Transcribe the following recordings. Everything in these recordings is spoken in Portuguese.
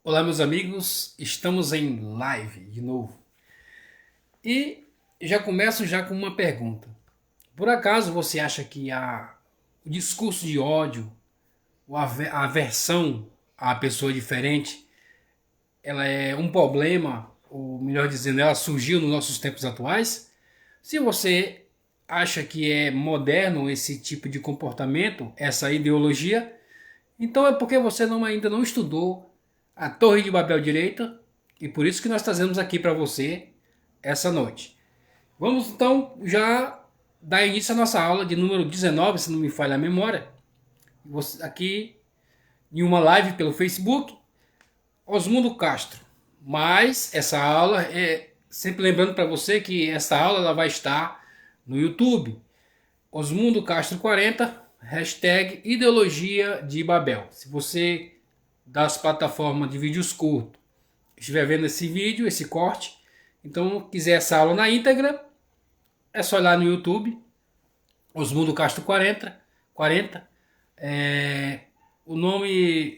Olá, meus amigos, estamos em live de novo. E já começo com uma pergunta. Por acaso você acha que o discurso de ódio, ou a aversão à pessoa diferente, ela é um problema, ou melhor dizendo, ela surgiu nos nossos tempos atuais? Se você acha que é moderno esse tipo de comportamento, essa ideologia, então é porque você ainda não estudou a Torre de Babel direita, e por isso que nós trazemos aqui para você essa noite. Vamos então já dar início à nossa aula de número 19, se não me falha a memória. Aqui em uma live pelo Facebook, Osmundo Castro. Mas essa aula sempre lembrando para você que essa aula ela vai estar no YouTube. Osmundo Castro 40, hashtag Ideologia de Babel. Se você das plataformas de vídeos curtos estiver vendo esse vídeo, esse corte, então quiser essa aula na íntegra, é só ir lá no YouTube, Osmundo Castro 40, o nome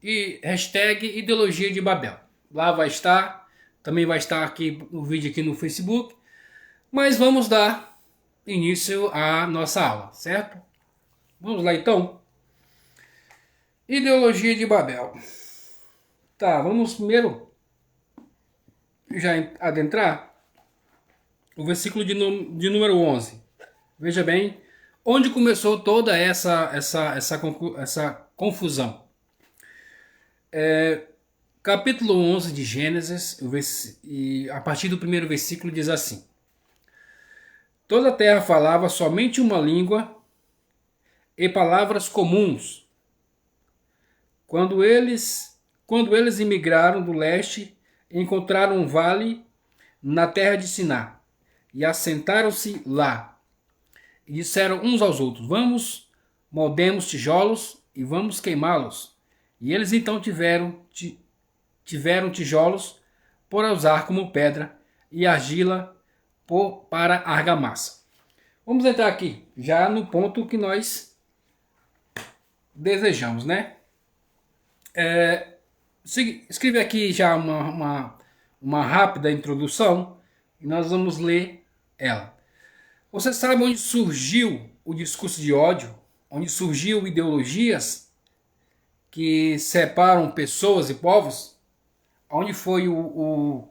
e hashtag Ideologia de Babel. Lá vai estar, também vai estar aqui o vídeo aqui no Facebook, mas vamos dar início à nossa aula, certo? Vamos lá então. Ideologia de Babel. Tá, vamos primeiro já adentrar o versículo de número 11. Veja bem, onde começou toda essa confusão. Capítulo 11 de Gênesis, e a partir do primeiro versículo diz assim: Toda a terra falava somente uma língua e palavras comuns. Quando eles imigraram do leste, encontraram um vale na terra de Siná e assentaram-se lá. E disseram uns aos outros: Vamos, moldemos tijolos e vamos queimá-los. E eles então tiveram tijolos para usar como pedra e argila para argamassa. Vamos entrar aqui já no ponto que nós desejamos, né? Escreve aqui já uma rápida introdução e nós vamos ler ela. Você sabe onde surgiu o discurso de ódio? Onde surgiu ideologias que separam pessoas e povos? Onde foi o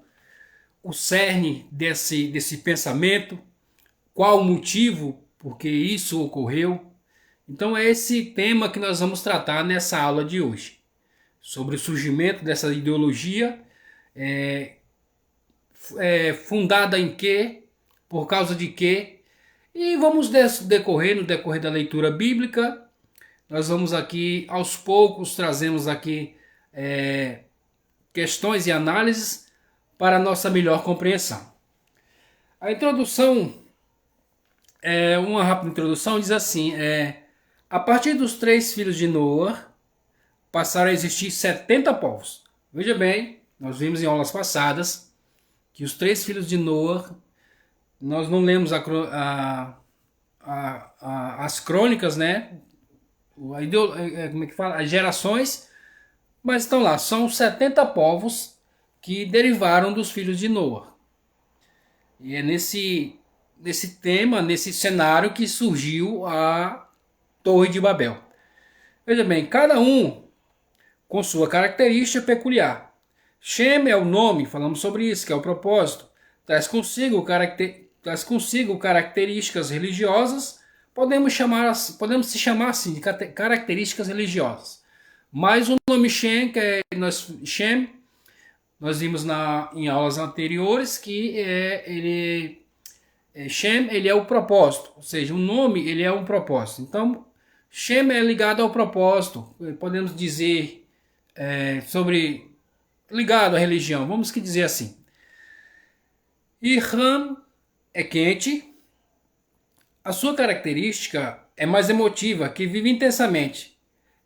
cerne desse pensamento? Qual o motivo por que isso ocorreu? Então é esse tema que nós vamos tratar nessa aula de hoje. Sobre o surgimento dessa ideologia, fundada em quê, por causa de quê, e vamos no decorrer da leitura bíblica, nós vamos aqui, aos poucos, trazemos aqui questões e análises para a nossa melhor compreensão. A introdução, uma rápida introdução, diz assim, a partir dos 3 filhos de Noé, passaram a existir 70 povos. Veja bem, nós vimos em aulas passadas que os 3 filhos de Noé, nós não lemos as crônicas, né? Como é que fala? As gerações, mas estão lá, são 70 povos que derivaram dos filhos de Noé. E é nesse tema, nesse cenário que surgiu a Torre de Babel. Veja bem, cada um com sua característica peculiar. Shem é o nome, falamos sobre isso, que é o propósito. Traz consigo características religiosas, podemos se chamar assim de características religiosas. Mas o nome Shem, nós vimos em aulas anteriores que Shem ele é o propósito, ou seja, o nome ele é um propósito. Então, Shem é ligado ao propósito, podemos dizer ligado à religião, vamos dizer assim. E Ham é quente, a sua característica é mais emotiva, que vive intensamente.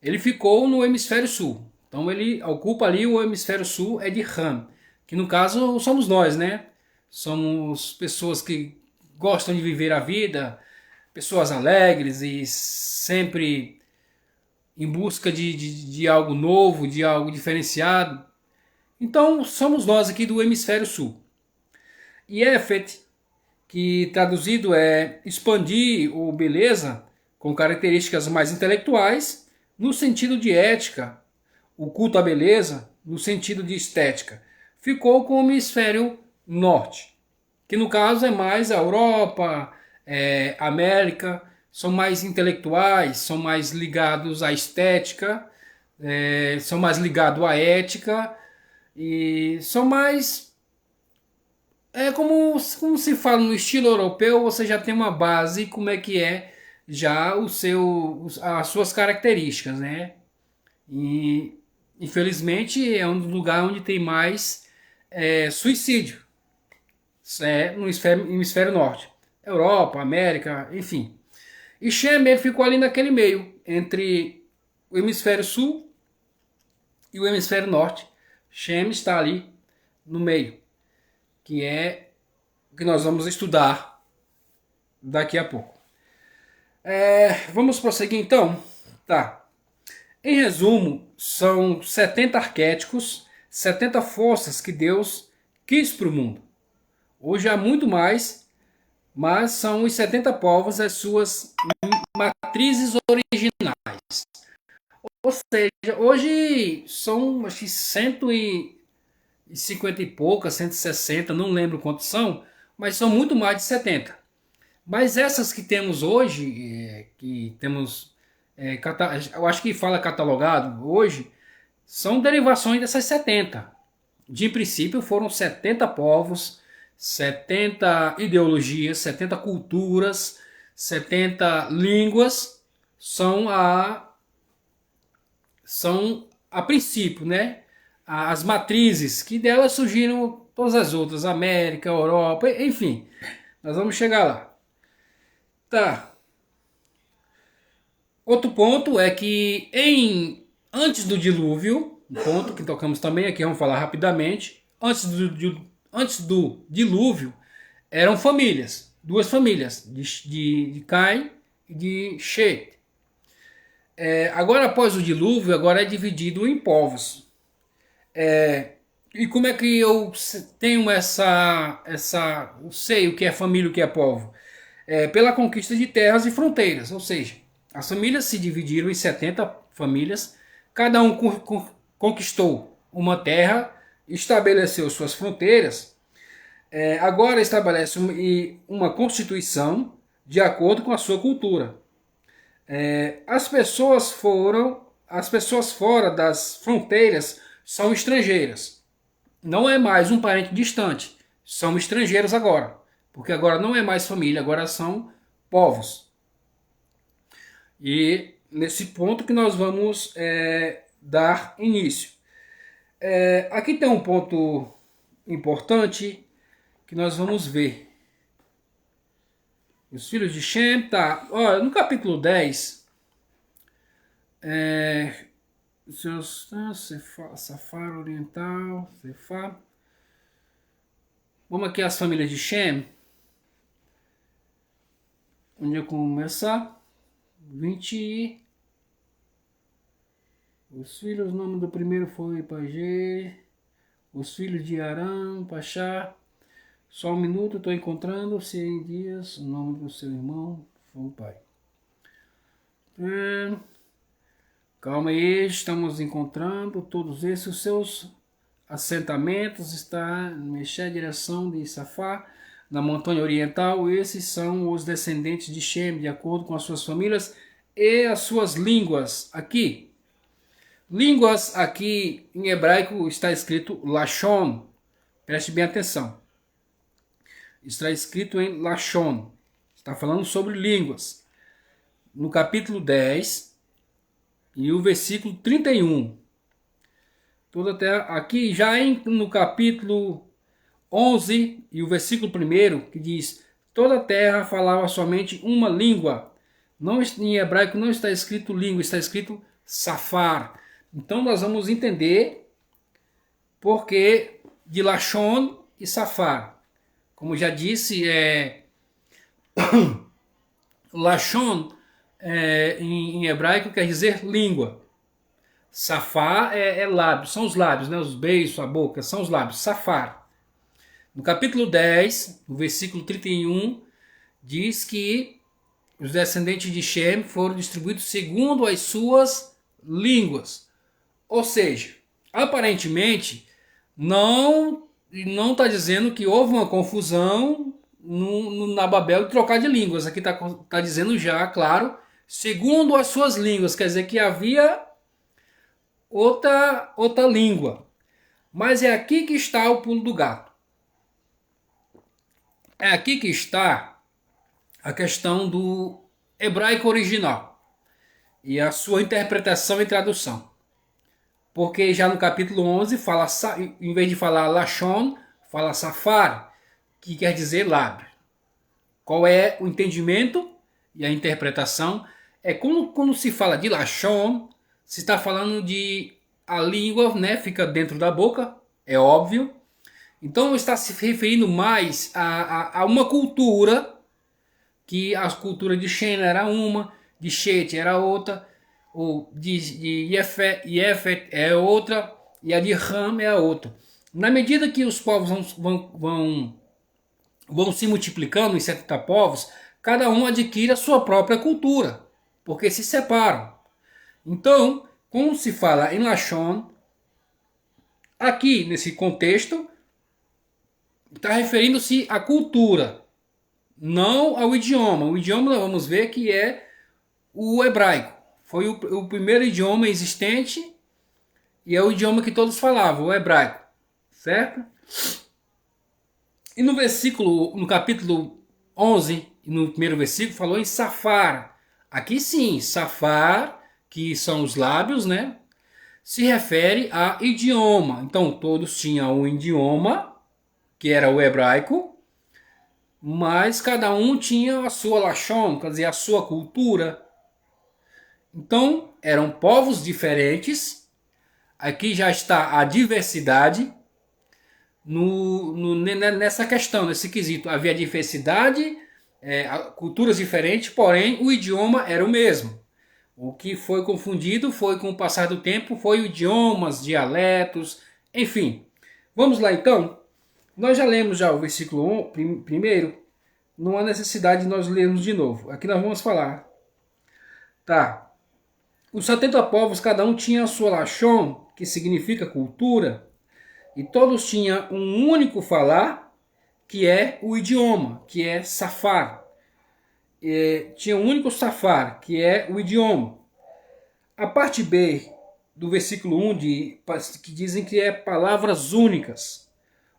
Ele ficou no hemisfério sul, então ele ocupa ali o hemisfério sul, é de Ham, que no caso somos nós, né? Somos pessoas que gostam de viver a vida, pessoas alegres e sempre em busca de algo novo, de algo diferenciado. Então, somos nós aqui do Hemisfério Sul. E Efet, que traduzido é expandir ou beleza, com características mais intelectuais, no sentido de ética, o culto à beleza, no sentido de estética, ficou com o Hemisfério Norte, que no caso é mais a Europa, a América, são mais intelectuais, são mais ligados à estética, são mais ligados à ética e são mais como se fala no estilo europeu, você já tem uma base como é que é já as suas características, né? E infelizmente é um lugar onde tem mais suicídio, no hemisfério norte, Europa, América, enfim. E Shem ele ficou ali naquele meio entre o hemisfério sul e o hemisfério norte. Shem está ali no meio, que é o que nós vamos estudar daqui a pouco. Vamos prosseguir então? Tá. Em resumo, são 70 arquétipos, 70 forças que Deus quis para o mundo. Hoje há muito mais, mas são os 70 povos as suas matrizes originais. Ou seja, hoje são acho que 150 e poucas, 160, não lembro quantos são, mas são muito mais de 70. Mas essas que temos hoje, que temos, eu acho que fala catalogado hoje, são derivações dessas 70. De princípio foram 70 povos, 70 ideologias, 70 culturas, 70 línguas, são a princípio, né? As matrizes, que delas surgiram todas as outras, América, Europa, enfim, nós vamos chegar lá. Tá. Outro ponto é que antes do dilúvio, um ponto que tocamos também aqui, vamos falar rapidamente, antes do dilúvio eram famílias, duas famílias, de Caim e de Shet. Agora após o dilúvio, agora é dividido em povos. E como é que eu tenho eu sei o que é família e o que é povo? Pela conquista de terras e fronteiras, ou seja, as famílias se dividiram em 70 famílias, cada um conquistou uma terra, estabeleceu suas fronteiras, agora estabelece uma constituição de acordo com a sua cultura. As pessoas fora das fronteiras são estrangeiras. Não é mais um parente distante, são estrangeiros agora, porque agora não é mais família, agora são povos. E nesse ponto que nós vamos dar início. Aqui tem um ponto importante que nós vamos ver. Os filhos de Shem, tá. Olha, no capítulo 10, Safar Oriental, Sefar. Vamos aqui as famílias de Shem. Onde eu começar? 20. Os filhos, o nome do primeiro foi Pagê. Os filhos de Aram, Pachá. Só um minuto, estou encontrando. 100 dias, o nome do seu irmão foi o pai. Calma aí, estamos encontrando todos esses. Os seus assentamentos está mexer a direção de Safá, na montanha oriental. Esses são os descendentes de Shem, de acordo com as suas famílias e as suas línguas. Aqui, línguas aqui em hebraico está escrito Lashon. Preste bem atenção. Está escrito em Lashon. Está falando sobre línguas. No capítulo 10 e o versículo 31. Toda a terra, aqui já no capítulo 11 e o versículo 1 que diz: toda a terra falava somente uma língua. Não, em hebraico não está escrito língua, está escrito Safar. Então nós vamos entender porque de Lashon e Safar. Como já disse, Lashon em hebraico quer dizer língua. Safar é lábios, são os lábios, né? Os beijos, a boca, são os lábios. Safar. No capítulo 10, no versículo 31, diz que os descendentes de Shem foram distribuídos segundo as suas línguas. Ou seja, aparentemente, não está dizendo que houve uma confusão na Babel de trocar de línguas. Aqui está dizendo já, claro, segundo as suas línguas. Quer dizer que havia outra língua. Mas é aqui que está o pulo do gato. É aqui que está a questão do hebraico original e a sua interpretação e tradução. Porque já no capítulo 11, fala, em vez de falar Lashon, fala Safar, que quer dizer lábio. Qual é o entendimento e a interpretação? É quando se fala de Lashon, se está falando de a língua, né, fica dentro da boca, é óbvio. Então está se referindo mais a uma cultura, que a cultura de Shem era uma, de Shet era outra, ou de Yefet é outra, e a de Ham é a outra. Na medida que os povos vão se multiplicando em 70 povos, cada um adquire a sua própria cultura, porque se separam. Então, quando se fala em Lashon, aqui nesse contexto, está referindo-se à cultura, não ao idioma. O idioma nós vamos ver que é o hebraico. Foi o primeiro idioma existente e é o idioma que todos falavam, o hebraico. Certo? E no capítulo 11, no primeiro versículo, falou em Safar. Aqui sim, Safar, que são os lábios, né? Se refere a idioma. Então todos tinham um idioma, que era o hebraico, mas cada um tinha a sua Lashon, quer dizer, a sua cultura. Então eram povos diferentes. Aqui já está a diversidade nessa questão, nesse quesito. Havia diversidade, culturas diferentes, porém o idioma era o mesmo. O que foi confundido foi, com o passar do tempo, foi idiomas, dialetos, enfim. Vamos lá então. Nós já lemos já o versículo 1, primeiro, não há necessidade de nós lermos de novo. Aqui nós vamos falar. Tá. Os 70 povos, cada um tinha a sua Lashon, que significa cultura, e todos tinham um único falar, que é o idioma, que é Safar. Tinha um único Safar, que é o idioma. A parte B do versículo 1, que dizem que é palavras únicas.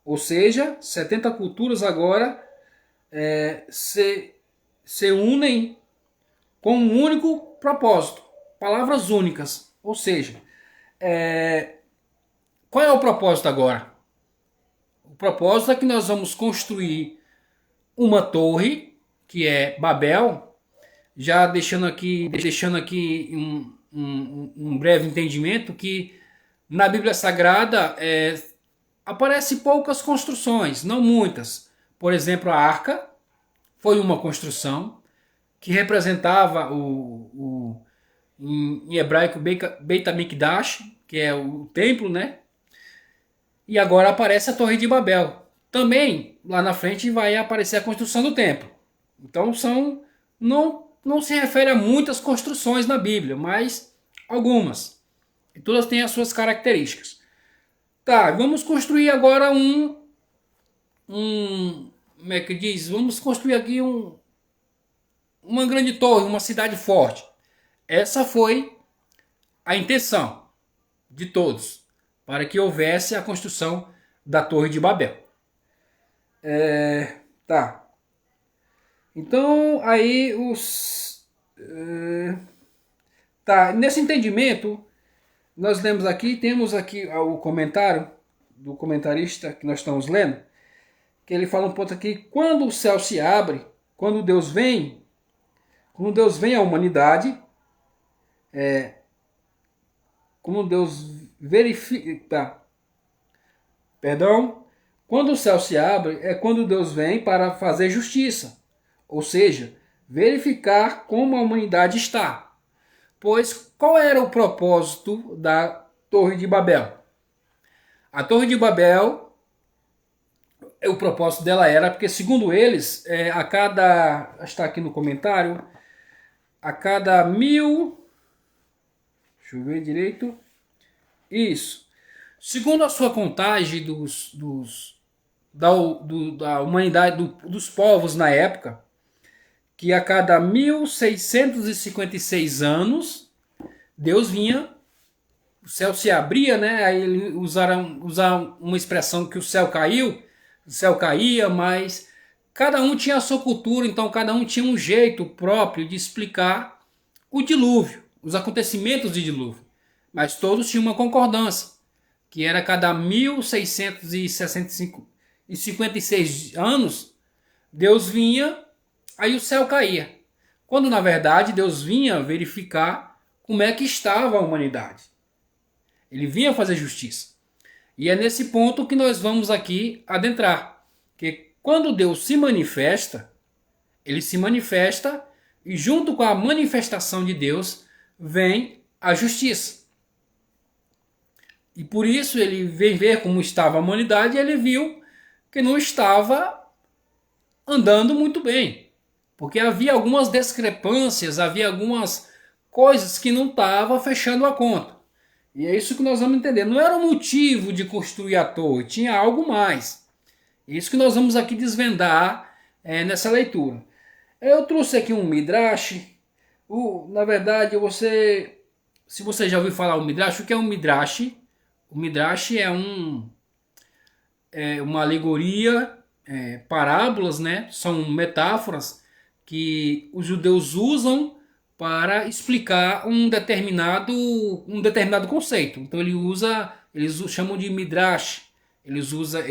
Ou seja, 70 culturas agora se unem com um único propósito. Palavras únicas. Ou seja, qual é o propósito agora? O propósito é que nós vamos construir uma torre, que é Babel, já deixando aqui um breve entendimento que na Bíblia Sagrada aparece poucas construções, não muitas. Por exemplo, a arca foi uma construção que representava em hebraico Beit HaMikdash, que é o templo, né? E agora aparece a Torre de Babel. Também lá na frente vai aparecer a construção do templo. Então não se refere a muitas construções na Bíblia, mas algumas. E todas têm as suas características. Tá, vamos construir agora como é que diz? Vamos construir aqui uma grande torre, uma cidade forte. Essa foi a intenção de todos, para que houvesse a construção da Torre de Babel. Tá. Então, aí tá, nesse entendimento, nós lemos aqui, temos aqui o comentário do comentarista que nós estamos lendo, que ele fala um ponto aqui: quando o céu se abre, quando Deus vem à humanidade, quando Deus verifica, quando o céu se abre é quando Deus vem para fazer justiça, ou seja, verificar como a humanidade está. Pois qual era o propósito da Torre de Babel? A Torre de Babel, o propósito dela era, porque segundo eles, a cada, está aqui no comentário, a cada 1000, deixa eu ver direito, isso, segundo a sua contagem da humanidade, dos povos na época, que a cada 1656 anos, Deus vinha, o céu se abria, né? Aí eles usaram uma expressão que o céu caía, mas cada um tinha a sua cultura, então cada um tinha um jeito próprio de explicar o dilúvio, os acontecimentos de dilúvio. Mas todos tinham uma concordância, que era cada 1656 anos, Deus vinha, aí o céu caía. Quando na verdade Deus vinha verificar como é que estava a humanidade. Ele vinha fazer justiça. E é nesse ponto que nós vamos aqui adentrar. Que quando Deus se manifesta, ele se manifesta e junto com a manifestação de Deus vem a justiça. E por isso ele veio ver como estava a humanidade e ele viu que não estava andando muito bem. Porque havia algumas discrepâncias, havia algumas coisas que não estavam fechando a conta. E é isso que nós vamos entender. Não era o motivo de construir a torre, tinha algo mais. É isso que nós vamos aqui desvendar nessa leitura. Eu trouxe aqui um Midrash. Na verdade, se você já ouviu falar o Midrash, o que é um Midrash? O Midrash é uma alegoria, parábolas, né? São metáforas que os judeus usam para explicar um determinado conceito. Então eles chamam de Midrash, eles usam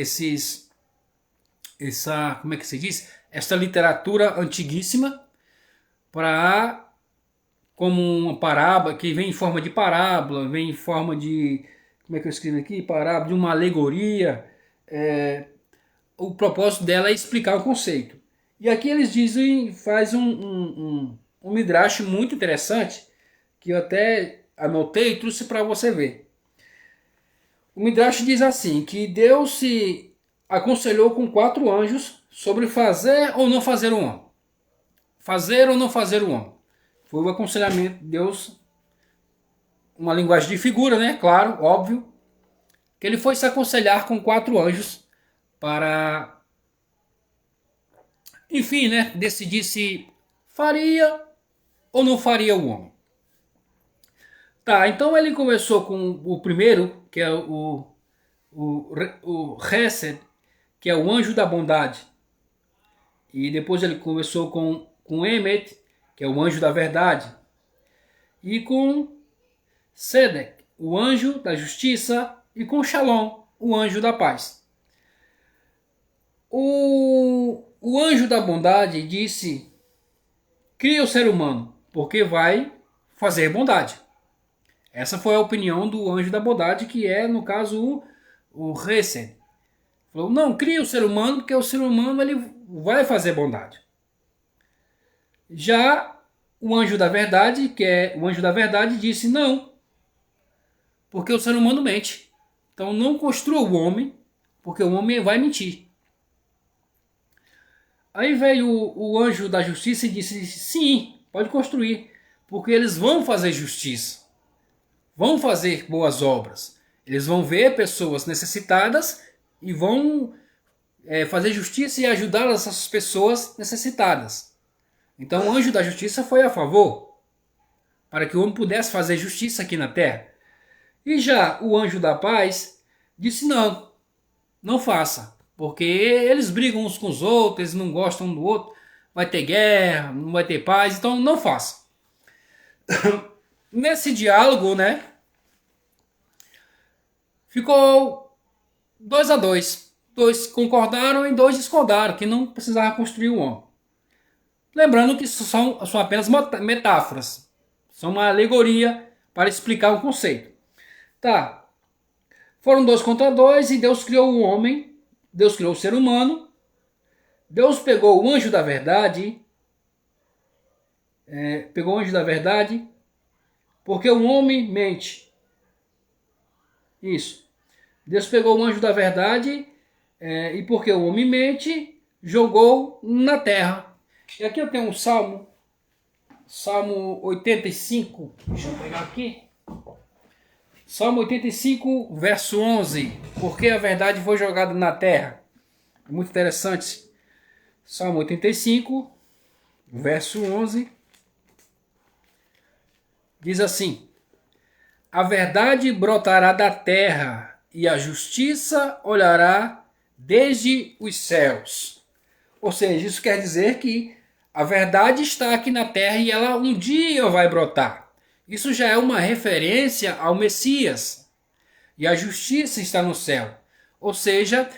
como é que se diz? Esta literatura antiguíssima como uma parábola, que vem em forma de parábola, vem em forma de, como é que eu escrevo aqui? Parábola, de uma alegoria. O propósito dela é explicar o conceito. E aqui eles dizem, faz um Midrash muito interessante, que eu até anotei e trouxe para você ver. O Midrash diz assim, que Deus se aconselhou com 4 anjos sobre fazer ou não fazer o homem. Fazer ou não fazer o homem. Foi o aconselhamento de Deus, uma linguagem de figura, né? Claro, óbvio. Que ele foi se aconselhar com 4 anjos para, enfim, né? Decidir se faria ou não faria o homem. Tá, então ele começou com o primeiro, que é o Hesed, que é o anjo da bondade. E depois ele começou com Emet, que é o anjo da verdade. E com Sedek, o anjo da justiça. E com Shalom, o anjo da paz. O anjo da bondade disse: cria o ser humano, porque vai fazer bondade. Essa foi a opinião do anjo da bondade, que é, no caso, o Hesed. Falou, não, cria o ser humano, porque o ser humano ele vai fazer bondade. Já o anjo da verdade, disse não, porque o ser humano mente. Então não construa o homem, porque o homem vai mentir. Aí veio o anjo da justiça e disse, sim, pode construir, porque eles vão fazer justiça. Vão fazer boas obras. Eles vão ver pessoas necessitadas e vão fazer justiça e ajudar essas pessoas necessitadas. Então o anjo da justiça foi a favor, para que o homem pudesse fazer justiça aqui na terra. E já o anjo da paz disse não, não faça, porque eles brigam uns com os outros, eles não gostam um do outro, vai ter guerra, não vai ter paz, então não faça. Nesse diálogo, né, ficou 2-2. 2 concordaram e 2 discordaram, que não precisava construir o homem. Lembrando que isso são apenas metáforas. São uma alegoria para explicar um conceito. Tá. Foram 2 contra 2 e Deus criou o homem. Deus criou o ser humano. Deus pegou o anjo da verdade pegou o anjo da verdade, porque o homem mente. Isso. Deus pegou o anjo da verdade e porque o homem mente, jogou na terra. E aqui eu tenho um salmo, Salmo 85, deixa eu pegar aqui. Salmo 85, verso 11. Porque a verdade foi jogada na terra. Muito interessante. Salmo 85, verso 11. Diz assim: a verdade brotará da terra e a justiça olhará desde os céus. Ou seja, isso quer dizer que a verdade está aqui na terra e ela um dia vai brotar. Isso já é uma referência ao Messias. E a justiça está no céu. Ou seja,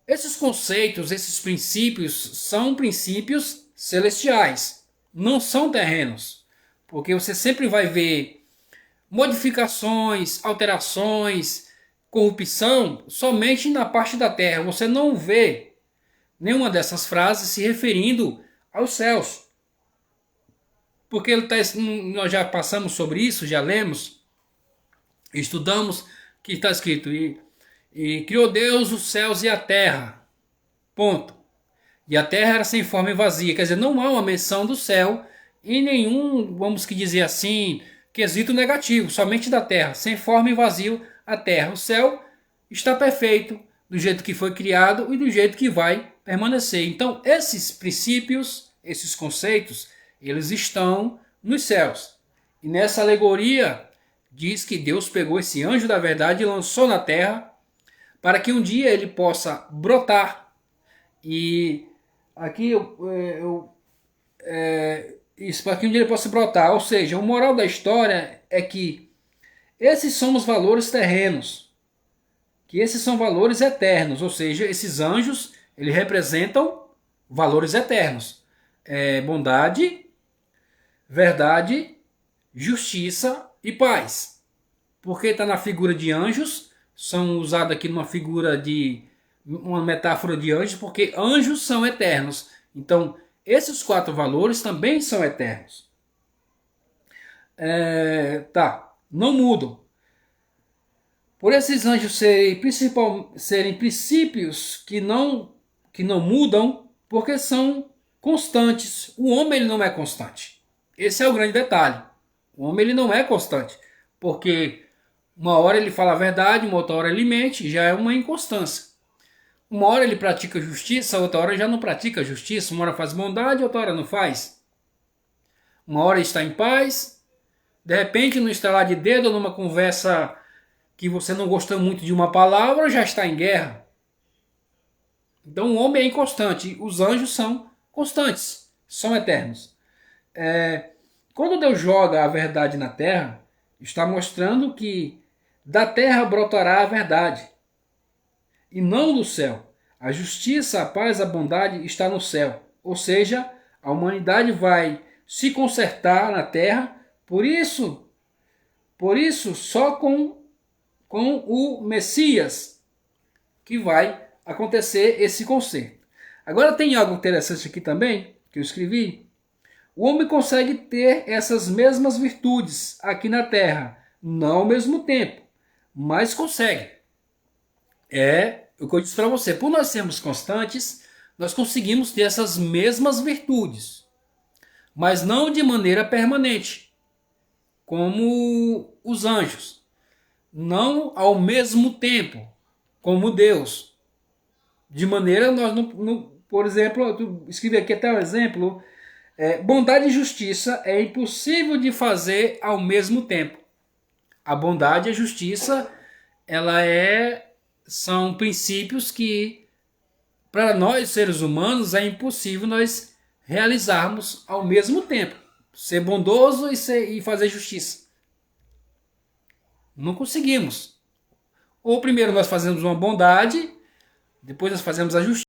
esses conceitos, esses princípios são princípios celestiais, não são terrenos. Porque você sempre vai ver modificações, alterações, corrupção somente na parte da terra. Você não vê nenhuma dessas frases se referindo aos céus. Porque nós já passamos sobre isso, já lemos, estudamos, que está escrito, e criou Deus os céus e a terra. Ponto. E a terra era sem forma e vazia. Quer dizer, não há uma menção do céu em nenhum, vamos que dizer assim, quesito negativo, somente da terra, sem forma e vazio a terra. O céu está perfeito, do jeito que foi criado e do jeito que vai permanecer. Então, esses princípios, esses conceitos, eles estão nos céus. E nessa alegoria, diz que Deus pegou esse anjo da verdade e lançou na terra para que um dia ele possa brotar. E aqui isso, para que um dia ele possa brotar. Ou seja, o moral da história é que esses são os valores terrenos, que esses são valores eternos, ou seja, esses anjos, eles representam valores eternos. Bondade, verdade, justiça e paz. Porque está na figura de anjos, são usados aqui numa figura de uma metáfora de anjos, porque anjos são eternos. Então, esses 4 valores também são eternos. Não mudam. Por esses anjos serem princípios que não mudam, porque são constantes. O homem ele não é constante. Esse é o grande detalhe. O homem ele não é constante, porque uma hora ele fala a verdade, uma outra hora ele mente, já é uma inconstância. Uma hora ele pratica justiça, outra hora já não pratica justiça. Uma hora faz bondade, outra hora não faz. Uma hora está em paz, de repente no estalar de dedo, numa conversa que você não gostou muito de uma palavra, já está em guerra. Então o homem é inconstante, os anjos são constantes, são eternos. Quando Deus joga a verdade na terra, está mostrando que da terra brotará a verdade, e não do céu. A justiça, a paz, a bondade está no céu. Ou seja, a humanidade vai se consertar na terra, por isso só com o Messias que vai acontecer esse conserto. Agora tem algo interessante aqui também, que eu escrevi. O homem consegue ter essas mesmas virtudes aqui na terra, não ao mesmo tempo, mas consegue. É o que eu disse para você, por nós sermos constantes, nós conseguimos ter essas mesmas virtudes, mas não de maneira permanente, como os anjos. Não ao mesmo tempo, como Deus. De maneira, nós não por exemplo, eu escrevi aqui até um exemplo, bondade e justiça é impossível de fazer ao mesmo tempo. A bondade e a justiça, são princípios que, para nós seres humanos, é impossível nós realizarmos ao mesmo tempo. Ser bondoso e fazer justiça. Não conseguimos. Ou primeiro nós fazemos uma bondade, depois nós fazemos a justiça.